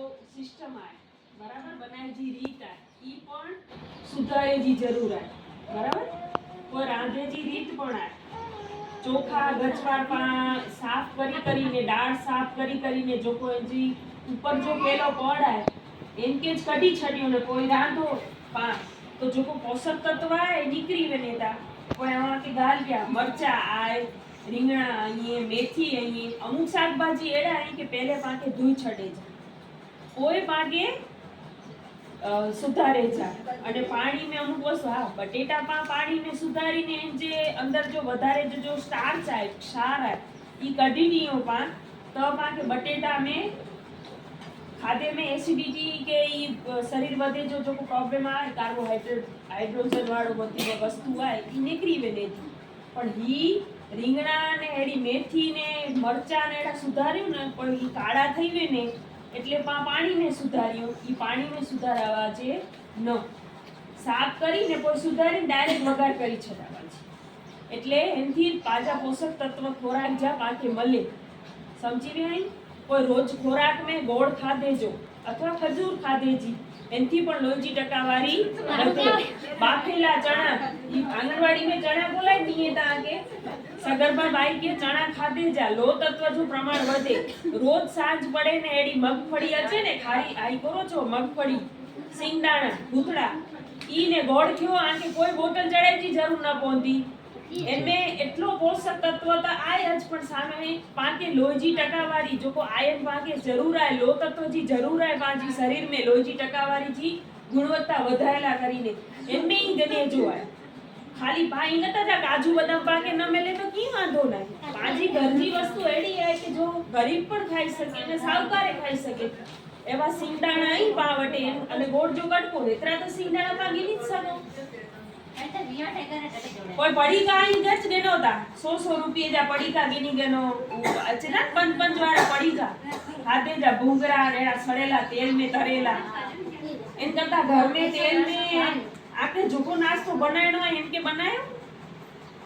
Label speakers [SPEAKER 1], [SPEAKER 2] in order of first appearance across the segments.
[SPEAKER 1] system है बराबर बनाए जी रीत है ई पण सुधारे जी जरूर है बराबर कोई रांधे जी रीत पण है चोखा गचवार पा साफ करी करीने दाળ साफ करी करीने जो कोई जी ऊपर जो पेलो पड़ है इनके ज कटी छड़ियो ने कोई रांधो पा तो जो को पोषक तत्व है निकरी वेने था कोई आवा के गाल गया मरचा आए રીંગણા અહીં મેથી અહીં અમુક શાકભાજી એડા અહીં કે પહેલે પાકે ધોઈ છડે છે કોઈ પાકે સુધારે છે અને પાણી મે અમુક વસ્તુ હા બટેટા પાણી મે સુધારીને જે અંદર જો વધારે જો સ્ટાર્ચ છે ક્ષાર છે ઈ કઢી દીયો પા તો પાકે બટેટા મે खाद्य में एसिडिटी के शरीर વધે जो प्रॉब्लम आए कार्बोहाइड्रेट हाइड्रोजन वाળો બધી વસ્તુ આય ઈ નીકળી વેને પણ ઈ રીંગણા ને એડી મેથી ને મરચા ને એડા સુધાર્યું ને પણ ઈ કાળા થઈ વે ને એટલે પાણી ને સુધાર્યું ઈ પાણી ને સુધારાવા જે ન સાફ કરીને કોઈ સુધારીને ડાયરેક્ટ વઘાર કરી છડાવા છે એટલે એનથી પાજા પોષક તત્વ ખોરાક જા પાકે મળે સમજી રહ્યા કોઈ રોજ ખોરાક में ગોળ ખાધે જો અથવા ખજૂર ખાધે જી એનથી પણ લોજી ટકાવારી વધે બાફેલા ચણા ઈ આંગણવાડી में चना बोलाय दिए ता के सगर्भा बाई के चना खाधे जा लो तत्व जो प्रमाण વધે રોજ સાંજ પડે ને એડી મગફળી અચે ને ખારી આઈ કરો છો મગફળી સિંગદાણા ભૂતડા ઈ ને ગોળ થયો આકે કોઈ બોટલ ચડાઈજી જરૂર ન પોંધી એમે એટલો પોષક તત્વ તો આય જ પણ સામે પાકે લોજી ટકાવારી જો કો આયન પાકે જરૂર આય લો તત્વ જી જરૂર આય પાજી શરીર में લોજી ટકાવારી જી ગુણવત્તા વધારેલા કરીને એમે ઈ ગને જોવાય ખાલી ભાઈ નતા જા કાજુ બદામ પાકે ન મેલે તો કી વાંધો નહીં પાજી ઘરની વસ્તુ એડી આય કે જો ગરીબ પણ ખાઈ શકે અને સાવકારે ખાઈ શકે એવા સિંગદાણા આઈ પાવટે અને ગોળ જો કટકો રેતરા તો સિંગદાણા પાગી ની જ સકો कोई पड़ी का ही गच गेनो था 100 रुपये जा पड़ी का गिनी गेनो अचना पंच वाला पड़ी का खाते जा भूंगरा रेड़ा सड़ेला तेल में तरेला इन करता घर में तेल में आके जोको नाश्तो बनायनो है इनके बनायो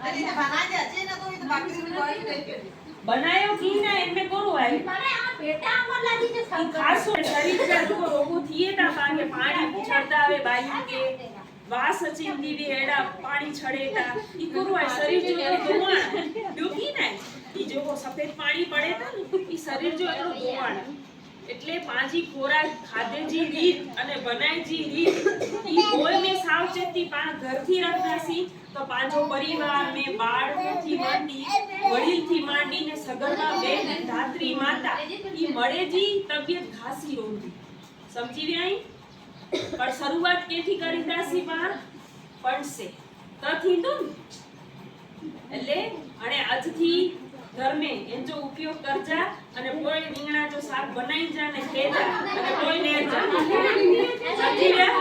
[SPEAKER 2] अरे बना दे अच्छे ना तो बाकी में कोई नहीं
[SPEAKER 1] बनायो की ना इनमें करो है
[SPEAKER 2] मारे आ बेटा अमर लागी जे
[SPEAKER 1] खासो शरीर का जो रोगो थिए ता पाके पानी छड़ता आवे बाई के वास अचिंदी भी एड़ा पानी छड़ेता ई कोरो है शरीर जो धोवाण डूबी नहीं ई जो को सफेद पानी पड़े था ई शरीर जो एनो धोवाण એટલે પાજી ખોરાક ખાધેજી રીત અને બનાયજી રીત ઈ કોઈ મે સાવચેતી પા ઘરથી રાખનાસી તો પાજો પરિવાર મે બાળથી માંડી વડીલથી માંડી ને સગર્ભા બેન ધાત્રી માતા ઈ મળેજી તબિયત ખાસી રોંધી સમજી વ્યાઈ पर शुरुआत केथी करी दासी पा पणसे तथी तो એટલે અને આજથી घर में એન જો ઉપયોગ કરજા અને કોઈ રીંગણા જો શાક બનાઈ જા ને ખેજા અને કોઈ ને સમજી ગયા